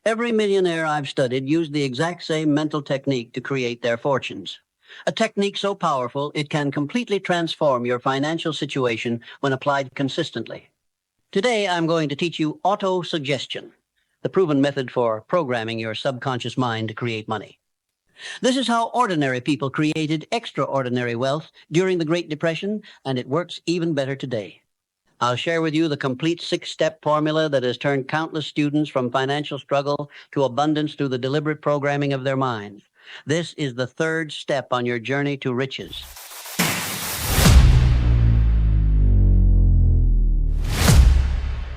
Every millionaire I've studied used the exact same mental technique to create their fortunes. A technique so powerful it can completely transform your financial situation when applied consistently. Today, I'm going to teach you auto-suggestion, the proven method for programming your subconscious mind to create money. This is how ordinary people created extraordinary wealth during the Great Depression, and it works even better today. I'll share with you the complete six-step formula that has turned countless students from financial struggle to abundance through the deliberate programming of their minds. This is the third step on your journey to riches.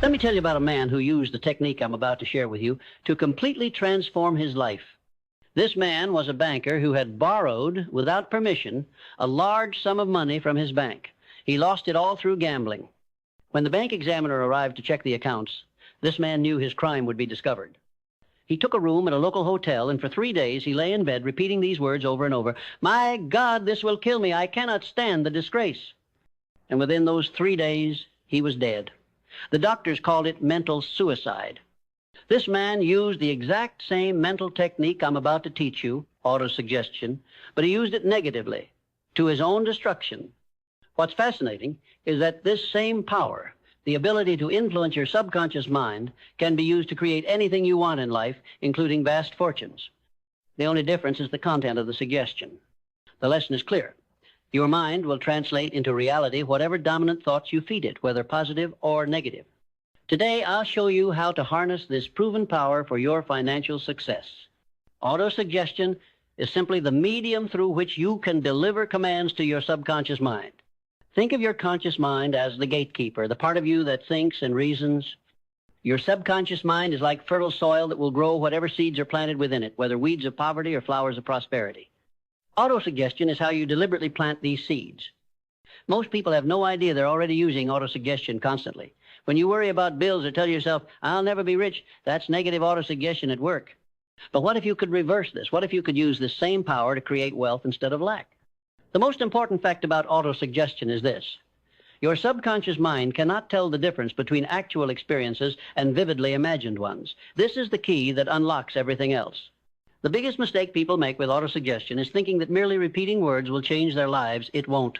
Let me tell you about a man who used the technique I'm about to share with you to completely transform his life. This man was a banker who had borrowed, without permission, a large sum of money from his bank. He lost it all through gambling. When the bank examiner arrived to check the accounts, this man knew his crime would be discovered. He took a room at a local hotel, and for 3 days he lay in bed repeating these words over and over. "My God, this will kill me. I cannot stand the disgrace." And within those 3 days, he was dead. The doctors called it mental suicide. This man used the exact same mental technique I'm about to teach you, autosuggestion, but he used it negatively, to his own destruction. What's fascinating is that this same power, the ability to influence your subconscious mind, can be used to create anything you want in life, including vast fortunes. The only difference is the content of the suggestion. The lesson is clear. Your mind will translate into reality whatever dominant thoughts you feed it, whether positive or negative. Today, I'll show you how to harness this proven power for your financial success. Autosuggestion is simply the medium through which you can deliver commands to your subconscious mind. Think of your conscious mind as the gatekeeper, the part of you that thinks and reasons. Your subconscious mind is like fertile soil that will grow whatever seeds are planted within it, whether weeds of poverty or flowers of prosperity. Autosuggestion is how you deliberately plant these seeds. Most people have no idea they're already using autosuggestion constantly. When you worry about bills or tell yourself, "I'll never be rich," that's negative autosuggestion at work. But what if you could reverse this? What if you could use this same power to create wealth instead of lack? The most important fact about autosuggestion is this. Your subconscious mind cannot tell the difference between actual experiences and vividly imagined ones. This is the key that unlocks everything else. The biggest mistake people make with autosuggestion is thinking that merely repeating words will change their lives. It won't.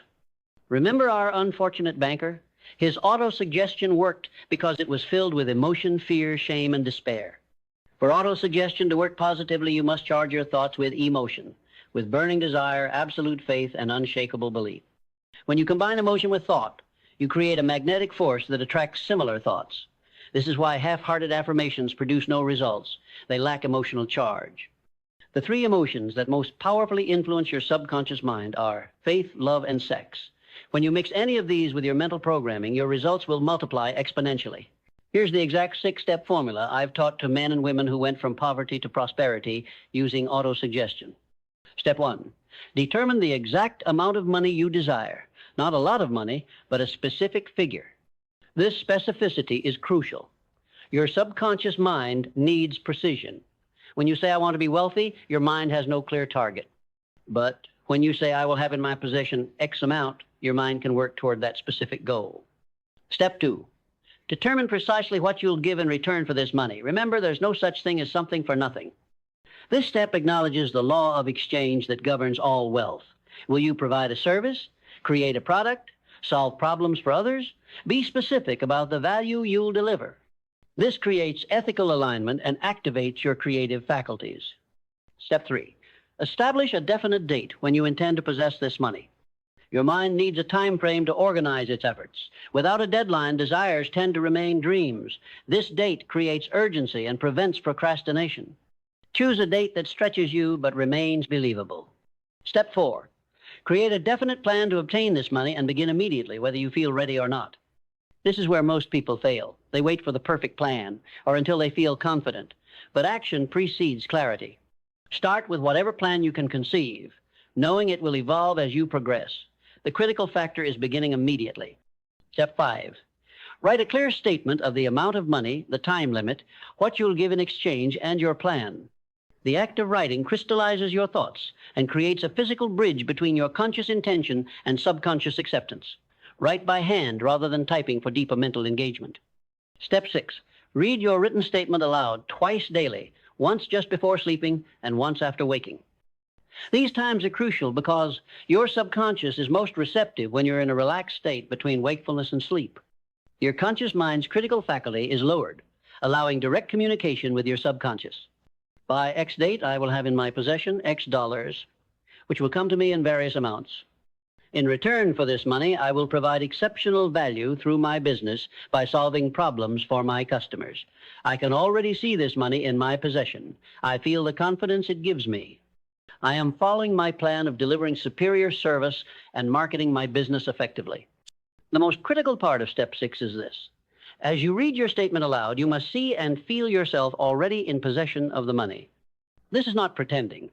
Remember our unfortunate banker? His autosuggestion worked because it was filled with emotion, fear, shame, and despair. For autosuggestion to work positively, you must charge your thoughts with emotion, with burning desire, absolute faith, and unshakable belief. When you combine emotion with thought, you create a magnetic force that attracts similar thoughts. This is why half-hearted affirmations produce no results. They lack emotional charge. The three emotions that most powerfully influence your subconscious mind are faith, love, and sex. When you mix any of these with your mental programming, your results will multiply exponentially. Here's the exact six-step formula I've taught to men and women who went from poverty to prosperity using autosuggestion. Step 1. Determine the exact amount of money you desire. Not a lot of money, but a specific figure. This specificity is crucial. Your subconscious mind needs precision. When you say, "I want to be wealthy," your mind has no clear target. But when you say, "I will have in my possession X amount," your mind can work toward that specific goal. Step 2. Determine precisely what you'll give in return for this money. Remember, there's no such thing as something for nothing. This step acknowledges the law of exchange that governs all wealth. Will you provide a service, create a product, solve problems for others? Be specific about the value you'll deliver. This creates ethical alignment and activates your creative faculties. Step 3. Establish a definite date when you intend to possess this money. Your mind needs a time frame to organize its efforts. Without a deadline, desires tend to remain dreams. This date creates urgency and prevents procrastination. Choose a date that stretches you but remains believable. Step 4. Create a definite plan to obtain this money and begin immediately, whether you feel ready or not. This is where most people fail. They wait for the perfect plan or until they feel confident. But action precedes clarity. Start with whatever plan you can conceive, knowing it will evolve as you progress. The critical factor is beginning immediately. Step 5. Write a clear statement of the amount of money, the time limit, what you'll give in exchange, and your plan. The act of writing crystallizes your thoughts and creates a physical bridge between your conscious intention and subconscious acceptance. Write by hand rather than typing for deeper mental engagement. Step 6. Read your written statement aloud twice daily, once just before sleeping and once after waking. These times are crucial because your subconscious is most receptive when you're in a relaxed state between wakefulness and sleep. Your conscious mind's critical faculty is lowered, allowing direct communication with your subconscious. By X date, I will have in my possession X dollars, which will come to me in various amounts. In return for this money, I will provide exceptional value through my business by solving problems for my customers. I can already see this money in my possession. I feel the confidence it gives me. I am following my plan of delivering superior service and marketing my business effectively. The most critical part of Step 6 is this. As you read your statement aloud, you must see and feel yourself already in possession of the money. This is not pretending.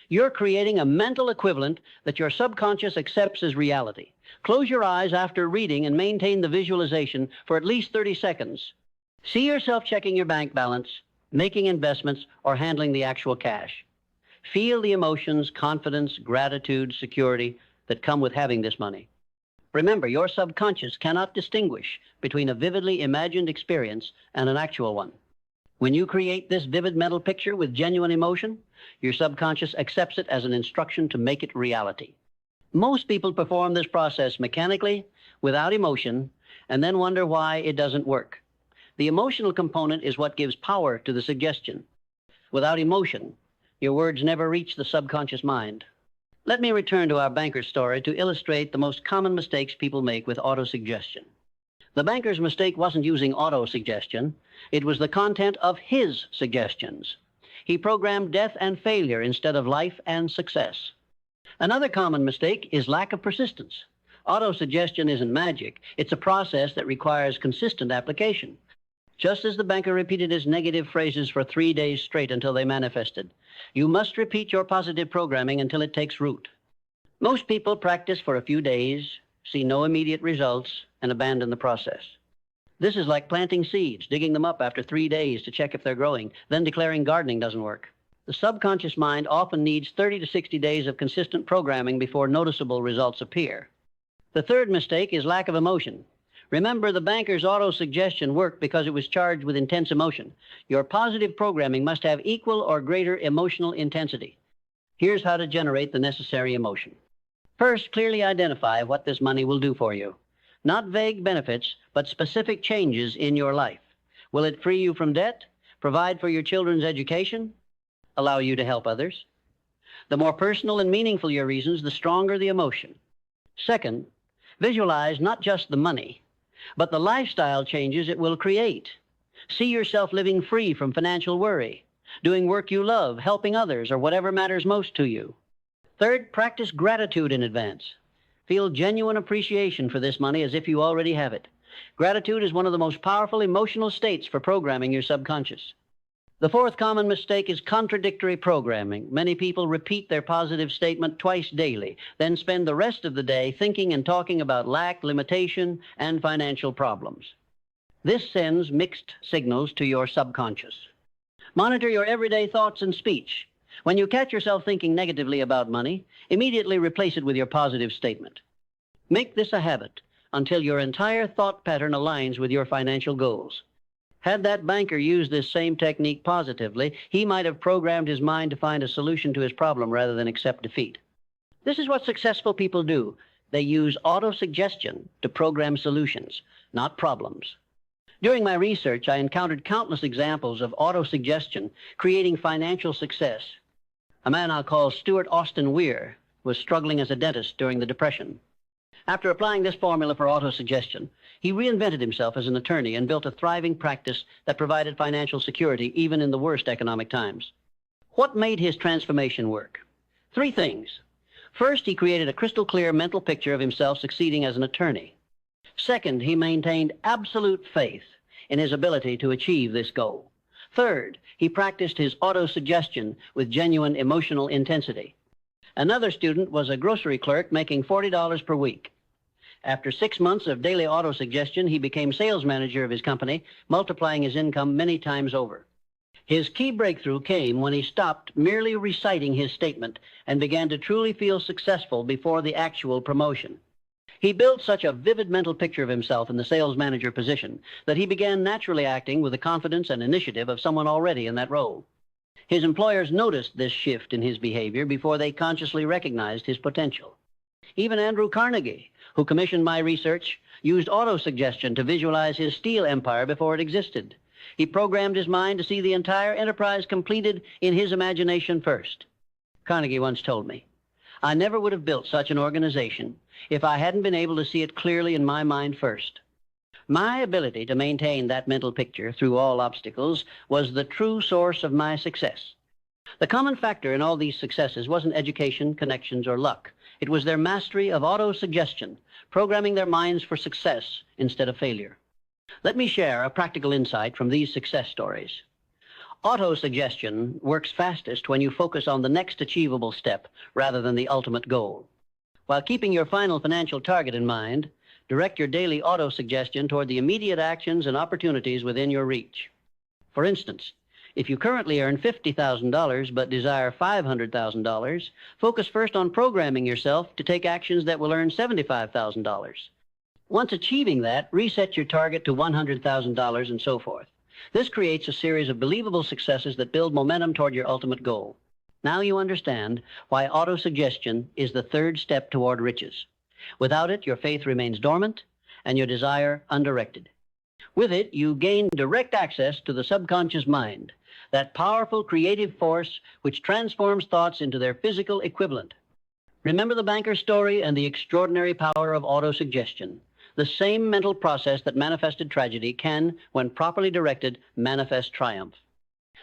You're creating a mental equivalent that your subconscious accepts as reality. Close your eyes after reading and maintain the visualization for at least 30 seconds. See yourself checking your bank balance, making investments, or handling the actual cash. Feel the emotions, confidence, gratitude, security that come with having this money. Remember, your subconscious cannot distinguish between a vividly imagined experience and an actual one. When you create this vivid mental picture with genuine emotion, your subconscious accepts it as an instruction to make it reality. Most people perform this process mechanically, without emotion, and then wonder why it doesn't work. The emotional component is what gives power to the suggestion. Without emotion, your words never reach the subconscious mind. Let me return to our banker's story to illustrate the most common mistakes people make with autosuggestion. The banker's mistake wasn't using autosuggestion. It was the content of his suggestions. He programmed death and failure instead of life and success. Another common mistake is lack of persistence. Autosuggestion isn't magic. It's a process that requires consistent application. Just as the banker repeated his negative phrases for 3 days straight until they manifested, you must repeat your positive programming until it takes root. Most people practice for a few days, see no immediate results, and abandon the process. This is like planting seeds, digging them up after 3 days to check if they're growing, then declaring gardening doesn't work. The subconscious mind often needs 30 to 60 days of consistent programming before noticeable results appear. The third mistake is lack of emotion. Remember, the banker's autosuggestion worked because it was charged with intense emotion. Your positive programming must have equal or greater emotional intensity. Here's how to generate the necessary emotion. First, clearly identify what this money will do for you. Not vague benefits, but specific changes in your life. Will it free you from debt, provide for your children's education, allow you to help others? The more personal and meaningful your reasons, the stronger the emotion. Second, visualize not just the money, but the lifestyle changes it will create. See yourself living free from financial worry, doing work you love, helping others, or whatever matters most to you. Third, practice gratitude in advance. Feel genuine appreciation for this money as if you already have it. Gratitude is one of the most powerful emotional states for programming your subconscious. The fourth common mistake is contradictory programming. Many people repeat their positive statement twice daily, then spend the rest of the day thinking and talking about lack, limitation, and financial problems. This sends mixed signals to your subconscious. Monitor your everyday thoughts and speech. When you catch yourself thinking negatively about money, immediately replace it with your positive statement. Make this a habit until your entire thought pattern aligns with your financial goals. Had that banker used this same technique positively, he might have programmed his mind to find a solution to his problem rather than accept defeat. This is what successful people do. They use autosuggestion to program solutions, not problems. During my research, I encountered countless examples of autosuggestion creating financial success. A man I'll call Stuart Austin Weir was struggling as a dentist during the Depression. After applying this formula for autosuggestion, he reinvented himself as an attorney and built a thriving practice that provided financial security even in the worst economic times. What made his transformation work? 3 things. First, he created a crystal clear mental picture of himself succeeding as an attorney. Second, he maintained absolute faith in his ability to achieve this goal. Third, he practiced his autosuggestion with genuine emotional intensity. Another student was a grocery clerk making $40 per week. After 6 months of daily autosuggestion, he became sales manager of his company, multiplying his income many times over. His key breakthrough came when he stopped merely reciting his statement and began to truly feel successful before the actual promotion. He built such a vivid mental picture of himself in the sales manager position that he began naturally acting with the confidence and initiative of someone already in that role. His employers noticed this shift in his behavior before they consciously recognized his potential. Even Andrew Carnegie, who commissioned my research, used autosuggestion to visualize his steel empire before it existed. He programmed his mind to see the entire enterprise completed in his imagination first. Carnegie once told me, "I never would have built such an organization if I hadn't been able to see it clearly in my mind first." My ability to maintain that mental picture through all obstacles was the true source of my success. The common factor in all these successes wasn't education, connections, or luck. It was their mastery of autosuggestion, programming their minds for success instead of failure. Let me share a practical insight from these success stories. Autosuggestion works fastest when you focus on the next achievable step rather than the ultimate goal. While keeping your final financial target in mind, direct your daily autosuggestion toward the immediate actions and opportunities within your reach. For instance, if you currently earn $50,000 but desire $500,000, focus first on programming yourself to take actions that will earn $75,000. Once achieving that, reset your target to $100,000 and so forth. This creates a series of believable successes that build momentum toward your ultimate goal. Now you understand why autosuggestion is the third step toward riches. Without it, your faith remains dormant and your desire undirected. With it, you gain direct access to the subconscious mind, that powerful creative force which transforms thoughts into their physical equivalent. Remember the banker's story and the extraordinary power of autosuggestion. The same mental process that manifested tragedy can, when properly directed, manifest triumph.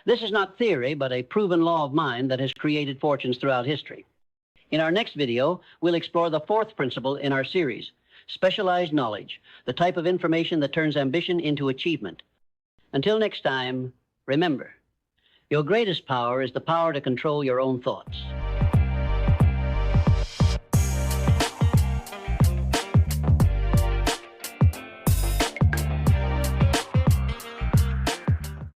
This is not theory, but a proven law of mind that has created fortunes throughout history. In our next video, we'll explore the fourth principle in our series, specialized knowledge, the type of information that turns ambition into achievement. Until next time, remember, your greatest power is the power to control your own thoughts.